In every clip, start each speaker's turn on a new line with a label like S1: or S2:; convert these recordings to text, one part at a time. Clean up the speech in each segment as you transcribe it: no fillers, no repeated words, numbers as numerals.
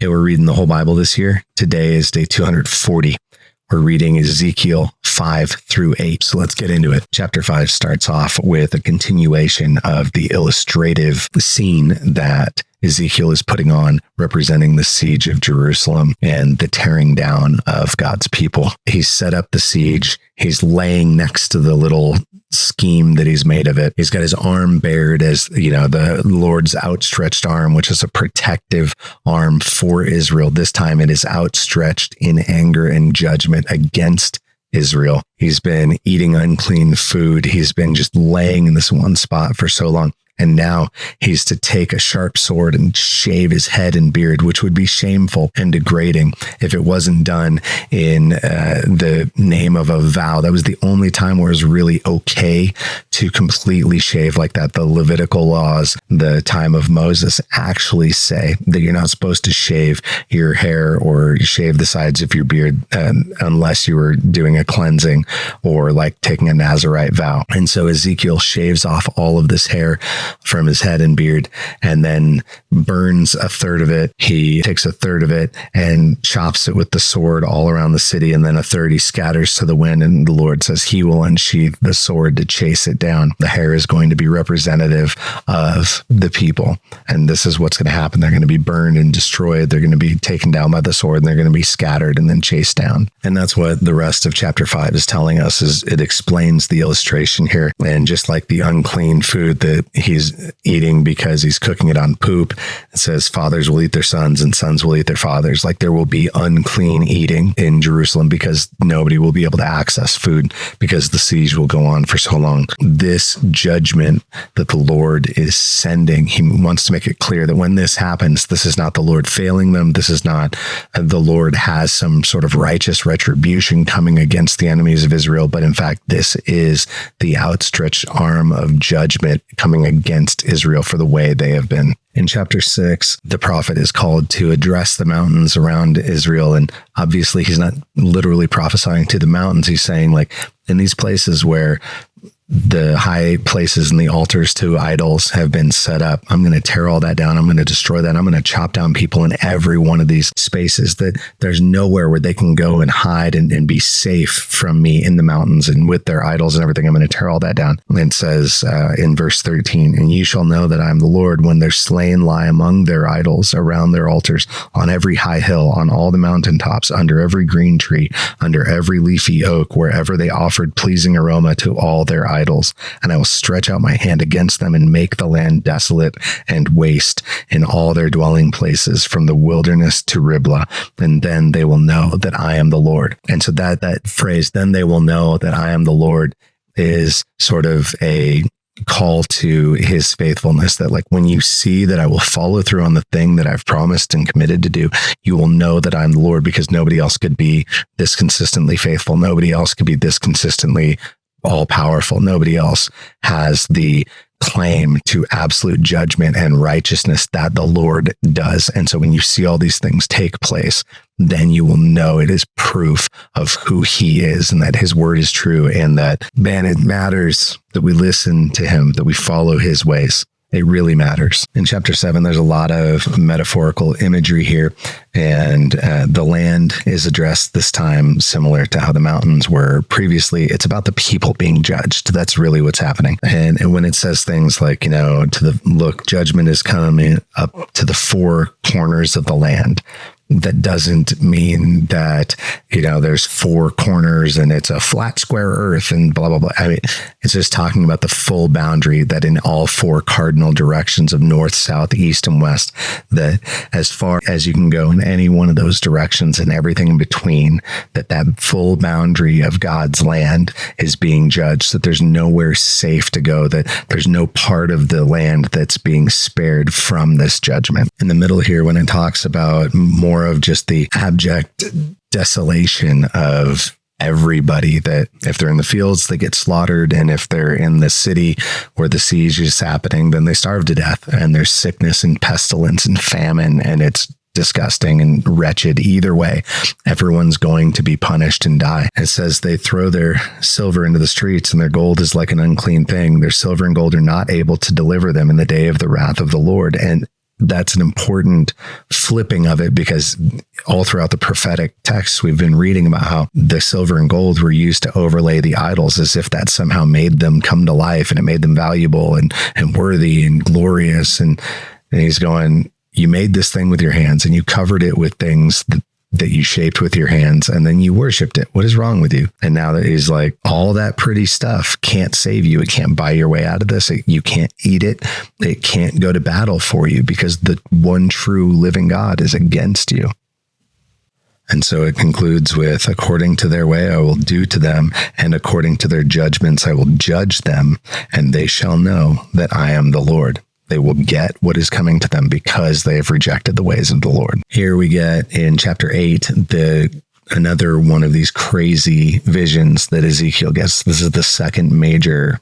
S1: Hey, we're reading the whole Bible this year. Today is day 240. We're reading Ezekiel 5 through 8. So let's get into it. Chapter 5 starts off with a continuation of the illustrative scene that Ezekiel is putting on, representing the siege of Jerusalem and the tearing down of God's people. He's set up the siege. He's laying next to the little scheme that he's made of it. He's got his arm bared as, the Lord's outstretched arm, which is a protective arm for Israel. This time it is outstretched in anger and judgment against Israel. He's been eating unclean food. He's been just laying in this one spot for so long. And now he's to take a sharp sword and shave his head and beard, which would be shameful and degrading if it wasn't done in the name of a vow. That was the only time where it was really okay to completely shave like that. The Levitical laws, the time of Moses, actually say that you're not supposed to shave your hair or shave the sides of your beard unless you were doing a cleansing or like taking a Nazirite vow. And so Ezekiel shaves off all of this hair from his head and beard, and then burns a third of it. He takes a third of it and chops it with the sword all around the city, and then a third he scatters to the wind, and the Lord says he will unsheath the sword to chase it down. The hair is going to be representative of the people, and this is what's going to happen. They're going to be burned and destroyed. They're going to be taken down by the sword, and they're going to be scattered and then chased down. And that's what the rest of chapter 5 is telling us. Is it explains the illustration here. And just like the unclean food that he's eating because he's cooking it on poop, it says fathers will eat their sons and sons will eat their fathers. Like there will be unclean eating in Jerusalem because nobody will be able to access food because the siege will go on for so long. This judgment that the Lord is sending, he wants to make it clear that when this happens, this is not the Lord failing them. This is not the Lord has some sort of righteous retribution coming against the enemies of Israel, but in fact, this is the outstretched arm of judgment coming against Israel for the way they have been. In chapter 6, the prophet is called to address the mountains around Israel. And obviously he's not literally prophesying to the mountains. He's saying like in these places where the high places and the altars to idols have been set up, I'm going to tear all that down. I'm going to destroy that. I'm going to chop down people in every one of these spaces that there's nowhere where they can go and hide and be safe from me in the mountains and with their idols and everything. I'm going to tear all that down. And it says in verse 13, and you shall know that I am the Lord when their slain lie among their idols around their altars on every high hill, on all the mountaintops, under every green tree, under every leafy oak, wherever they offered pleasing aroma to all their idols, and I will stretch out my hand against them and make the land desolate and waste in all their dwelling places from the wilderness to Riblah. And then they will know that I am the Lord. And so that phrase, then they will know that I am the Lord, is sort of a call to his faithfulness, that like when you see that I will follow through on the thing that I've promised and committed to do, you will know that I'm the Lord, because nobody else could be this consistently faithful. Nobody else could be this consistently all powerful. Nobody else has the claim to absolute judgment and righteousness that the Lord does. And so when you see all these things take place, then you will know it is proof of who he is and that his word is true, and that, man, it matters that we listen to him, that we follow his ways. It really matters. In chapter 7, there's a lot of metaphorical imagery here, and the land is addressed this time similar to how the mountains were previously. It's about the people being judged. That's really what's happening. And when it says things like, judgment is coming up to the four corners of the land, that doesn't mean that, there's four corners and it's a flat square earth and blah, blah, blah. I mean, it's just talking about the full boundary, that in all four cardinal directions of north, south, east, and west, that as far as you can go in any one of those directions and everything in between, that full boundary of God's land is being judged, that there's nowhere safe to go, that there's no part of the land that's being spared from this judgment. In the middle here, when it talks about more of just the abject desolation of everybody, that if they're in the fields, they get slaughtered. And if they're in the city where the siege is happening, then they starve to death. And there's sickness and pestilence and famine, and it's disgusting and wretched. Either way, everyone's going to be punished and die. It says they throw their silver into the streets, and their gold is like an unclean thing. Their silver and gold are not able to deliver them in the day of the wrath of the Lord. And that's an important flipping of it, because all throughout the prophetic texts, we've been reading about how the silver and gold were used to overlay the idols, as if that somehow made them come to life and it made them valuable and worthy and glorious. And he's going, you made this thing with your hands and you covered it with things that you shaped with your hands, and then you worshiped it. What is wrong with you? And now that he's like, all that pretty stuff can't save you. It can't buy your way out of this. You can't eat it. It can't go to battle for you, because the one true living God is against you. And so it concludes with, according to their way, I will do to them, and according to their judgments, I will judge them, and they shall know that I am the Lord. They will get what is coming to them because they have rejected the ways of the Lord. Here we get in chapter 8, another one of these crazy visions that Ezekiel gets. This is the second major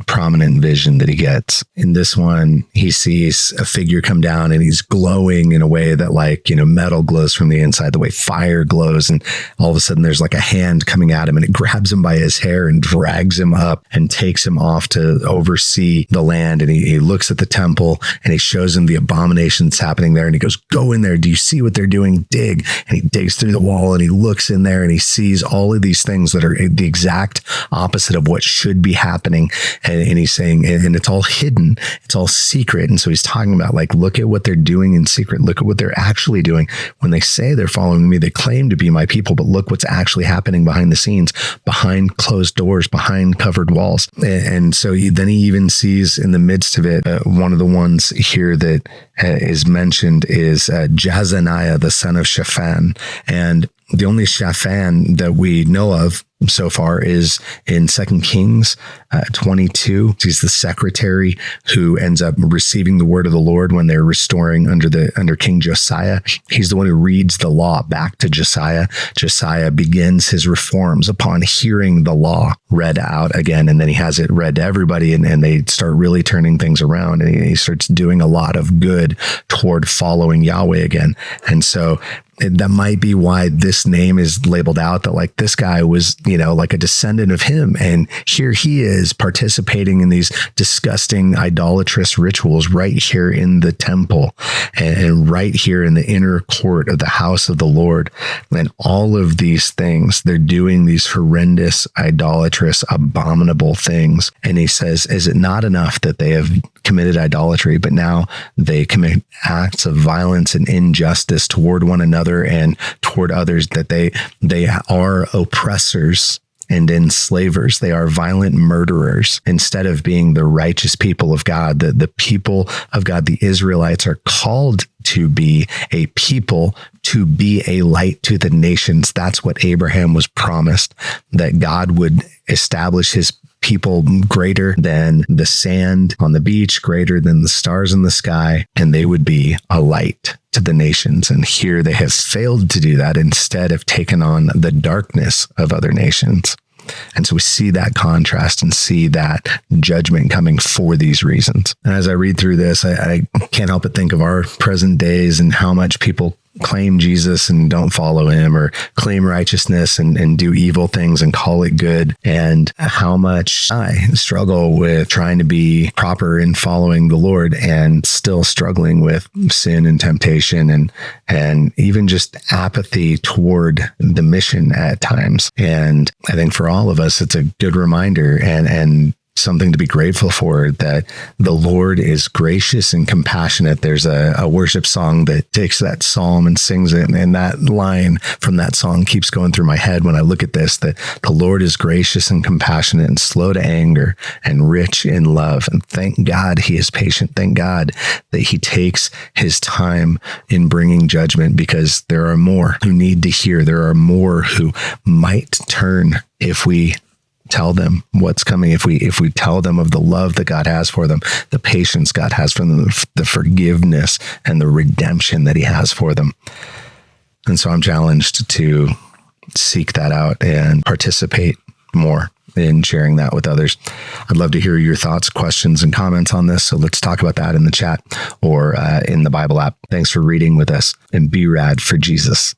S1: prominent vision that he gets. In this one, he sees a figure come down and he's glowing in a way that, like, metal glows from the inside, the way fire glows. And all of a sudden there's like a hand coming at him and it grabs him by his hair and drags him up and takes him off to oversee the land. And he looks at the temple and he shows him the abominations happening there. And he goes, go in there. Do you see what they're doing? Dig. And he digs through the wall and he looks in there and he sees all of these things that are the exact opposite of what should be happening. And he's saying, and it's all hidden, it's all secret. And so he's talking about, like, look at what they're doing in secret. Look at what they're actually doing. When they say they're following me, they claim to be my people, but look what's actually happening behind the scenes, behind closed doors, behind covered walls. And so then he even sees in the midst of it, one of the ones here that is mentioned is Jazaniah, the son of Shaphan. And the only Shaphan that we know of so far is in 2 Kings 22. He's the secretary who ends up receiving the word of the Lord when they're restoring under King Josiah. He's the one who reads the law back to Josiah. Josiah begins his reforms upon hearing the law read out again, and then he has it read to everybody, and they start really turning things around, and he starts doing a lot of good toward following Yahweh again. And so that might be why this name is labeled out, that, like, this guy was, like a descendant of him. And here he is participating in these disgusting idolatrous rituals right here in the temple and right here in the inner court of the house of the Lord. And all of these things, they're doing these horrendous, idolatrous, abominable things. And he says, is it not enough that they have committed idolatry, but now they commit acts of violence and injustice toward one another and toward others, that they are oppressors and enslavers. They are violent murderers instead of being the righteous people of God. The people of God, the Israelites, are called to be a people, to be a light to the nations. That's what Abraham was promised, that God would establish his people greater than the sand on the beach, greater than the stars in the sky, and they would be a light to the nations. And here they have failed to do that, instead of taken on the darkness of other nations. And so we see that contrast and see that judgment coming for these reasons. And as I read through this, I can't help but think of our present days and how much people claim Jesus and don't follow him, or claim righteousness and do evil things and call it good, and how much I struggle with trying to be proper in following the Lord and still struggling with sin and temptation and even just apathy toward the mission at times. And I think for all of us, it's a good reminder and something to be grateful for, that the Lord is gracious and compassionate. There's a worship song that takes that psalm and sings it, and that line from that song keeps going through my head when I look at this, that the Lord is gracious and compassionate and slow to anger and rich in love. And thank God he is patient. Thank God that he takes his time in bringing judgment, because there are more who need to hear. There are more who might turn if we tell them what's coming, if we tell them of the love that God has for them, the patience God has for them, the forgiveness and the redemption that he has for them. And so I'm challenged to seek that out and participate more in sharing that with others. I'd love to hear your thoughts, questions, and comments on this. So let's talk about that in the chat or in the Bible app. Thanks for reading with us, and be rad for Jesus.